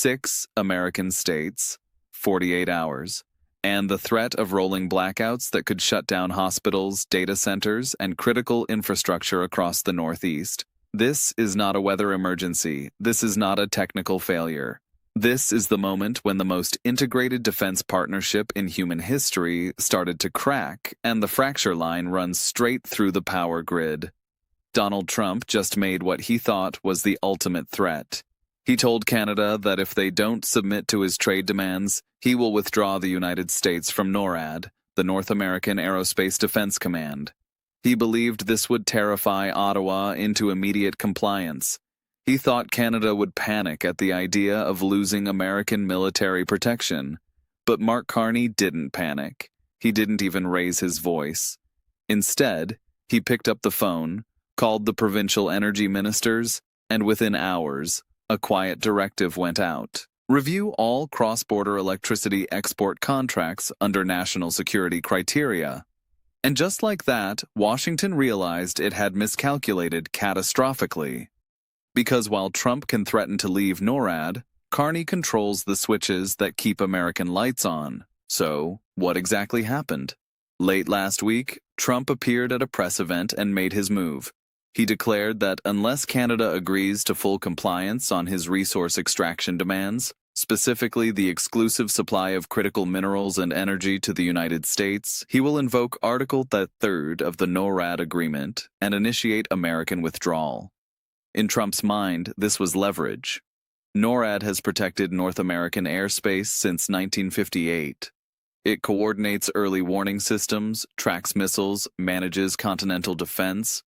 6 American states, 48 hours, and the threat of rolling blackouts that could shut down hospitals, data centers, and critical infrastructure across the Northeast. This is not a weather emergency. This is not a technical failure. This is the moment when the most integrated defense partnership in human history started to crack, and the fracture line runs straight through the power grid. Donald Trump just made what he thought was the ultimate threat. He told Canada that if they don't submit to his trade demands, he will withdraw the United States from NORAD, the North American Aerospace Defense Command. He believed this would terrify Ottawa into immediate compliance. He thought Canada would panic at the idea of losing American military protection. But Mark Carney didn't panic. He didn't even raise his voice. Instead, he picked up the phone, called the provincial energy ministers, and within hours, a quiet directive went out. Review all cross-border electricity export contracts under national security criteria. And just like that, Washington realized it had miscalculated catastrophically. Because while Trump can threaten to leave NORAD, Carney controls the switches that keep American lights on. So, what exactly happened? Late last week, Trump appeared at a press event and made his move. He declared that unless Canada agrees to full compliance on his resource extraction demands, specifically the exclusive supply of critical minerals and energy to the United States, he will invoke Article 3 of the NORAD agreement and initiate American withdrawal. In Trump's mind, this was leverage. NORAD has protected North American airspace since 1958. It coordinates early warning systems, tracks missiles, manages continental defense.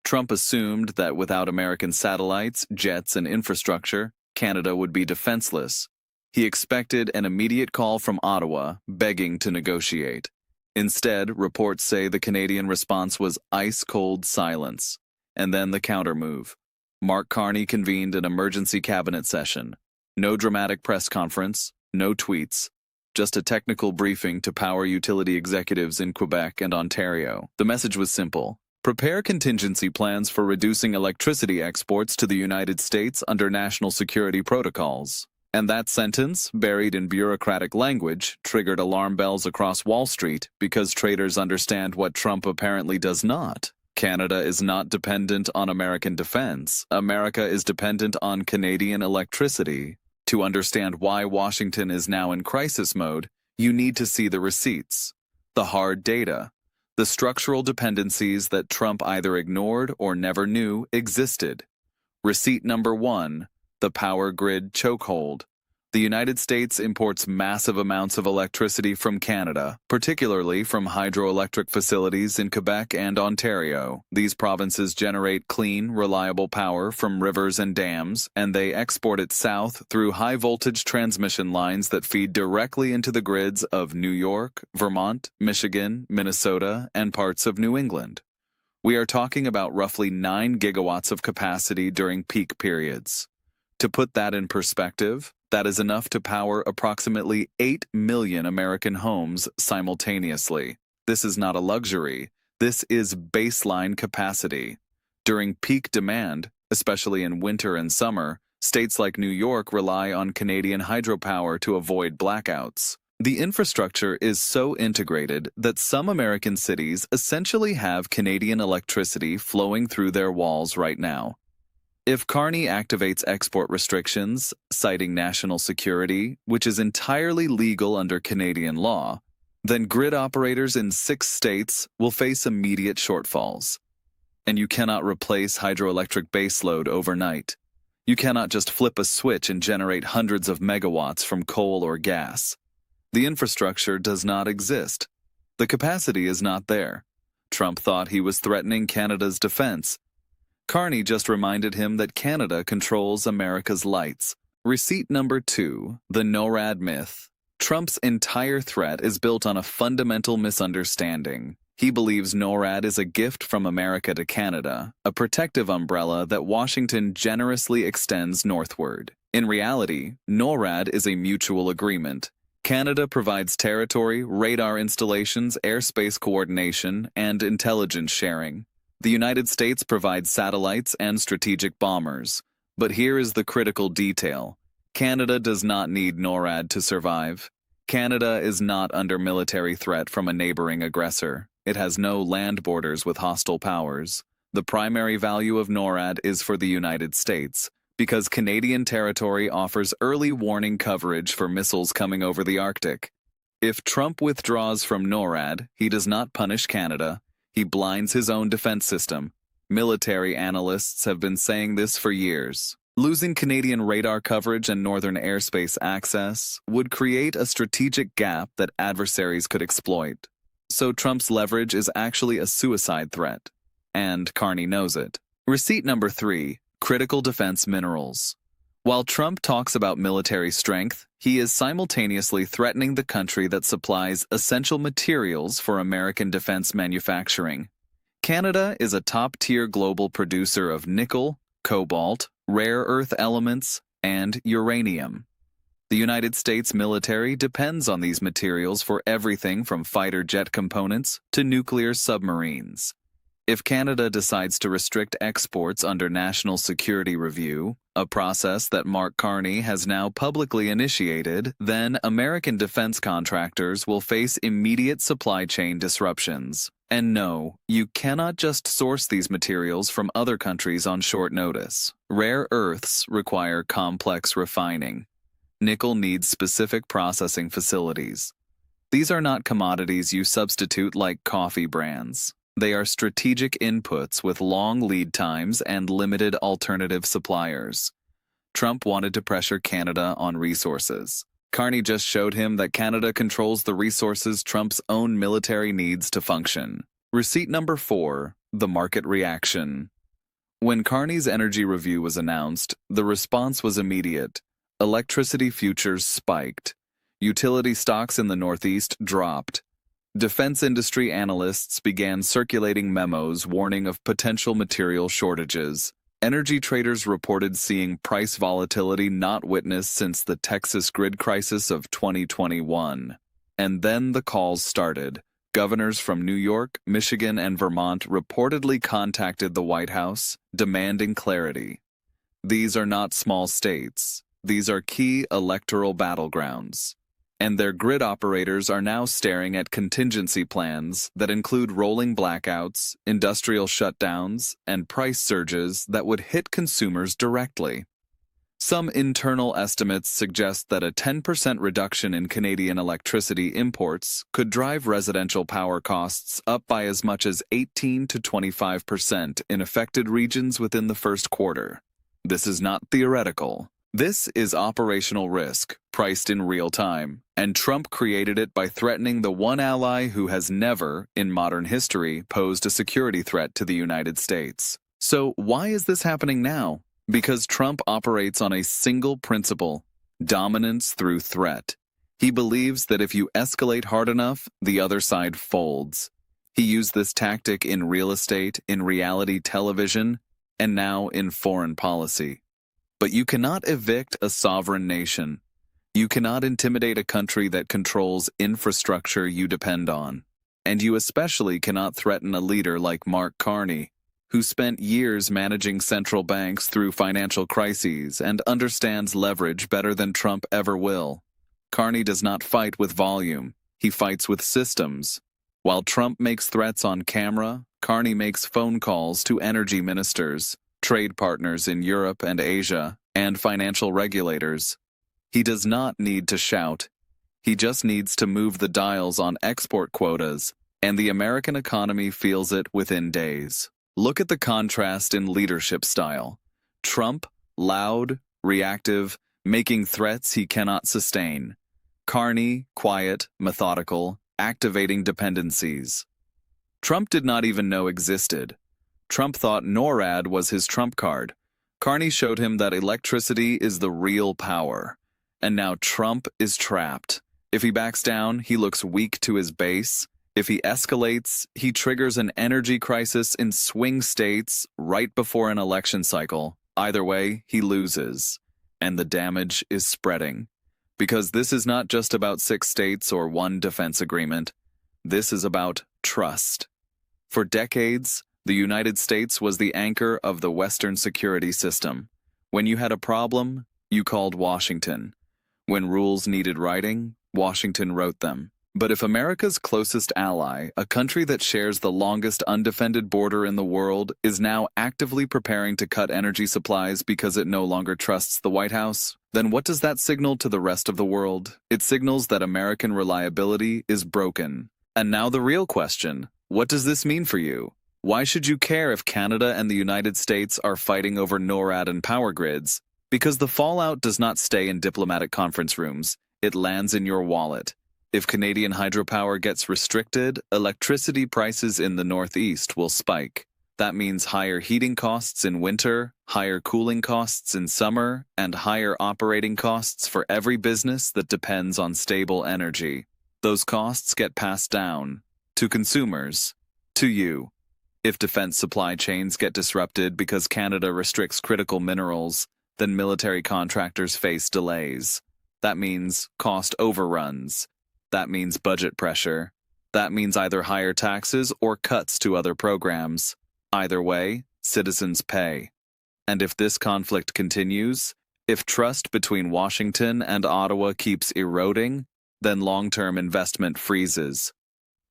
Trump assumed that without American satellites, jets, and infrastructure, Canada would be defenseless. He expected an immediate call from Ottawa, begging to negotiate. Instead, reports say the Canadian response was ice-cold silence. And then the counter-move. Mark Carney convened an emergency cabinet session. No dramatic press conference, no tweets, just a technical briefing to power utility executives in Quebec and Ontario. The message was simple. Prepare contingency plans for reducing electricity exports to the United States under national security protocols. And that sentence, buried in bureaucratic language, triggered alarm bells across Wall Street because traders understand what Trump apparently does not. Canada is not dependent on American defense. America is dependent on Canadian electricity. To understand why Washington is now in crisis mode, you need to see the receipts, the hard data, the structural dependencies that Trump either ignored or never knew existed. Receipt number 1, the power grid chokehold. The United States imports massive amounts of electricity from Canada, particularly from hydroelectric facilities in Quebec and Ontario. These provinces generate clean, reliable power from rivers and dams, and they export it south through high-voltage transmission lines that feed directly into the grids of New York, Vermont, Michigan, Minnesota, and parts of New England. We are talking about roughly 9 gigawatts of capacity during peak periods. To put that in perspective, that is enough to power approximately 8 million American homes simultaneously. This is not a luxury. This is baseline capacity. During peak demand, especially in winter and summer, states like New York rely on Canadian hydropower to avoid blackouts. The infrastructure is so integrated that some American cities essentially have Canadian electricity flowing through their walls right now. If Carney activates export restrictions, citing national security, which is entirely legal under Canadian law, then grid operators in 6 states will face immediate shortfalls. And you cannot replace hydroelectric baseload overnight. You cannot just flip a switch and generate hundreds of megawatts from coal or gas. The infrastructure does not exist. The capacity is not there. Trump thought he was threatening Canada's defense. Carney just reminded him that Canada controls America's lights. Receipt number 2, the NORAD myth. Trump's entire threat is built on a fundamental misunderstanding. He believes NORAD is a gift from America to Canada, a protective umbrella that Washington generously extends northward. In reality, NORAD is a mutual agreement. Canada provides territory, radar installations, airspace coordination, and intelligence sharing. The United States provides satellites and strategic bombers. But here is the critical detail. Canada does not need NORAD to survive. Canada is not under military threat from a neighboring aggressor. It has no land borders with hostile powers. The primary value of NORAD is for the United States, because Canadian territory offers early warning coverage for missiles coming over the Arctic. If Trump withdraws from NORAD, he does not punish Canada. He blinds his own defense system. Military analysts have been saying this for years. Losing Canadian radar coverage and northern airspace access would create a strategic gap that adversaries could exploit. So Trump's leverage is actually a suicide threat. And Carney knows it. Receipt number 3, critical defense minerals. While Trump talks about military strength, he is simultaneously threatening the country that supplies essential materials for American defense manufacturing. Canada is a top-tier global producer of nickel, cobalt, rare earth elements, and uranium. The United States military depends on these materials for everything from fighter jet components to nuclear submarines. If Canada decides to restrict exports under national security review, a process that Mark Carney has now publicly initiated, then American defense contractors will face immediate supply chain disruptions. And no, you cannot just source these materials from other countries on short notice. Rare earths require complex refining. Nickel needs specific processing facilities. These are not commodities you substitute like coffee brands. They are strategic inputs with long lead times and limited alternative suppliers. Trump wanted to pressure Canada on resources. Carney just showed him that Canada controls the resources Trump's own military needs to function. Receipt number 4, the market reaction. When Carney's energy review was announced, the response was immediate. Electricity futures spiked. Utility stocks in the Northeast dropped. Defense industry analysts began circulating memos warning of potential material shortages. Energy traders reported seeing price volatility not witnessed since the Texas grid crisis of 2021. And then the calls started. Governors from New York, Michigan, and Vermont reportedly contacted the White House, demanding clarity. These are not small states. These are key electoral battlegrounds. And their grid operators are now staring at contingency plans that include rolling blackouts, industrial shutdowns, and price surges that would hit consumers directly. Some internal estimates suggest that a 10% reduction in Canadian electricity imports could drive residential power costs up by as much as 18 to 25% in affected regions within the first quarter. This is not theoretical. This is operational risk, priced in real time, and Trump created it by threatening the one ally who has never, in modern history, posed a security threat to the United States. So why is this happening now? Because Trump operates on a single principle: dominance through threat. He believes that if you escalate hard enough, the other side folds. He used this tactic in real estate, in reality television, and now in foreign policy. But you cannot evict a sovereign nation. You cannot intimidate a country that controls infrastructure you depend on. And you especially cannot threaten a leader like Mark Carney, who spent years managing central banks through financial crises and understands leverage better than Trump ever will. Carney does not fight with volume. He fights with systems. While Trump makes threats on camera, Carney makes phone calls to energy ministers, trade partners in Europe and Asia, and financial regulators. He does not need to shout. He just needs to move the dials on export quotas, and the American economy feels it within days. Look at the contrast in leadership style. Trump, loud, reactive, making threats he cannot sustain. Carney, quiet, methodical, activating dependencies. Trump did not even know existed. Trump thought NORAD was his trump card. Carney showed him that electricity is the real power. And now Trump is trapped. If he backs down, he looks weak to his base. If he escalates, he triggers an energy crisis in swing states right before an election cycle. Either way, he loses. And the damage is spreading. Because this is not just about 6 states or one defense agreement. This is about trust. For decades, the United States was the anchor of the Western security system. When you had a problem, You called Washington. When rules needed writing, Washington wrote them. But if America's closest ally, a country that shares the longest undefended border in the world, is now actively preparing to cut energy supplies because it no longer trusts the White House, then what does that signal to the rest of the world? It signals that American reliability is broken. And now the real question, what does this mean for you? Why should you care if Canada and the United States are fighting over NORAD and power grids? Because the fallout does not stay in diplomatic conference rooms. It lands in your wallet. If Canadian hydropower gets restricted, electricity prices in the Northeast will spike. That means higher heating costs in winter, higher cooling costs in summer, and higher operating costs for every business that depends on stable energy. Those costs get passed down to consumers, to you. If defense supply chains get disrupted because Canada restricts critical minerals, then military contractors face delays. That means cost overruns. That means budget pressure. That means either higher taxes or cuts to other programs. Either way, citizens pay. And if this conflict continues, if trust between Washington and Ottawa keeps eroding, then long-term investment freezes.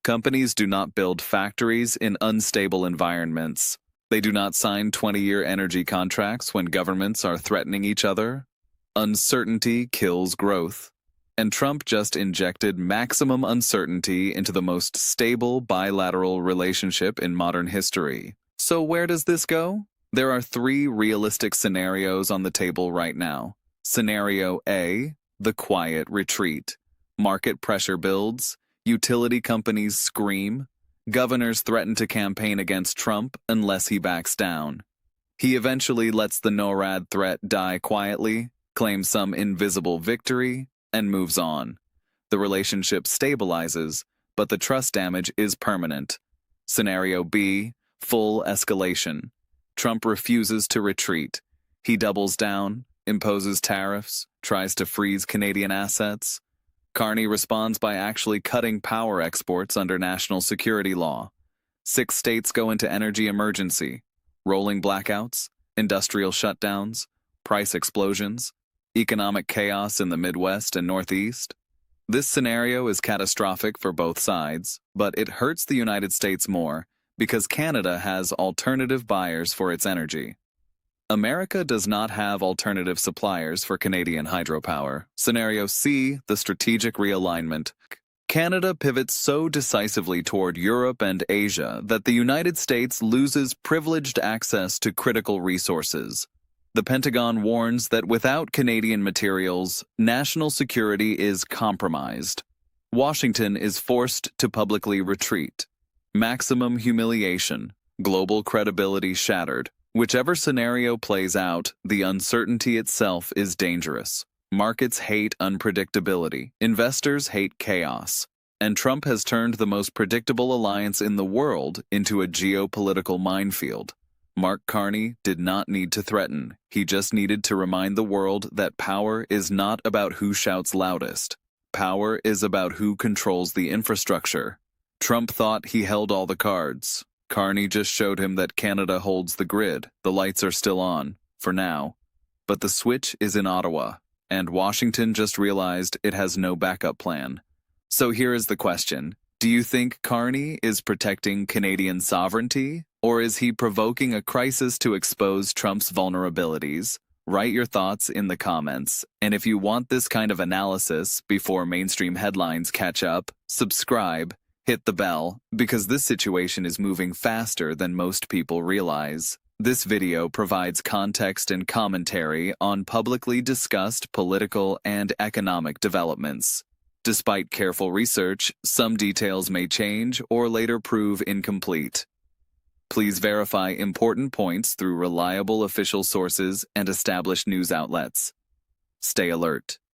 Companies do not build factories in unstable environments. They do not sign 20-year energy contracts when governments are threatening each other. Uncertainty kills growth. And Trump just injected maximum uncertainty into the most stable bilateral relationship in modern history. So where does this go? There are 3 realistic scenarios on the table right now. Scenario A, the quiet retreat. Market pressure builds, utility companies scream, governors threaten to campaign against Trump unless he backs down. He eventually lets the NORAD threat die quietly, claims some invisible victory, and moves on. The relationship stabilizes, but the trust damage is permanent. Scenario B, full escalation. Trump refuses to retreat. He doubles down, imposes tariffs, tries to freeze Canadian assets. Carney responds by actually cutting power exports under national security law. 6 states go into energy emergency. Rolling blackouts, industrial shutdowns, price explosions, economic chaos in the Midwest and Northeast. This scenario is catastrophic for both sides, but it hurts the United States more because Canada has alternative buyers for its energy. America does not have alternative suppliers for Canadian hydropower. Scenario C, the strategic realignment. Canada pivots so decisively toward Europe and Asia that the United States loses privileged access to critical resources. The Pentagon warns that without Canadian materials, national security is compromised. Washington is forced to publicly retreat. Maximum humiliation, global credibility shattered. Whichever scenario plays out, the uncertainty itself is dangerous. Markets hate unpredictability. Investors hate chaos. And Trump has turned the most predictable alliance in the world into a geopolitical minefield. Mark Carney did not need to threaten. He just needed to remind the world that power is not about who shouts loudest. Power is about who controls the infrastructure. Trump thought he held all the cards. Carney just showed him that Canada holds the grid. The lights are still on, for now. But the switch is in Ottawa, and Washington just realized it has no backup plan. So here is the question. Do you think Carney is protecting Canadian sovereignty, or is he provoking a crisis to expose Trump's vulnerabilities? Write your thoughts in the comments, and if you want this kind of analysis before mainstream headlines catch up, subscribe. Hit the bell, because this situation is moving faster than most people realize. This video provides context and commentary on publicly discussed political and economic developments. Despite careful research, some details may change or later prove incomplete. Please verify important points through reliable official sources and established news outlets. Stay alert.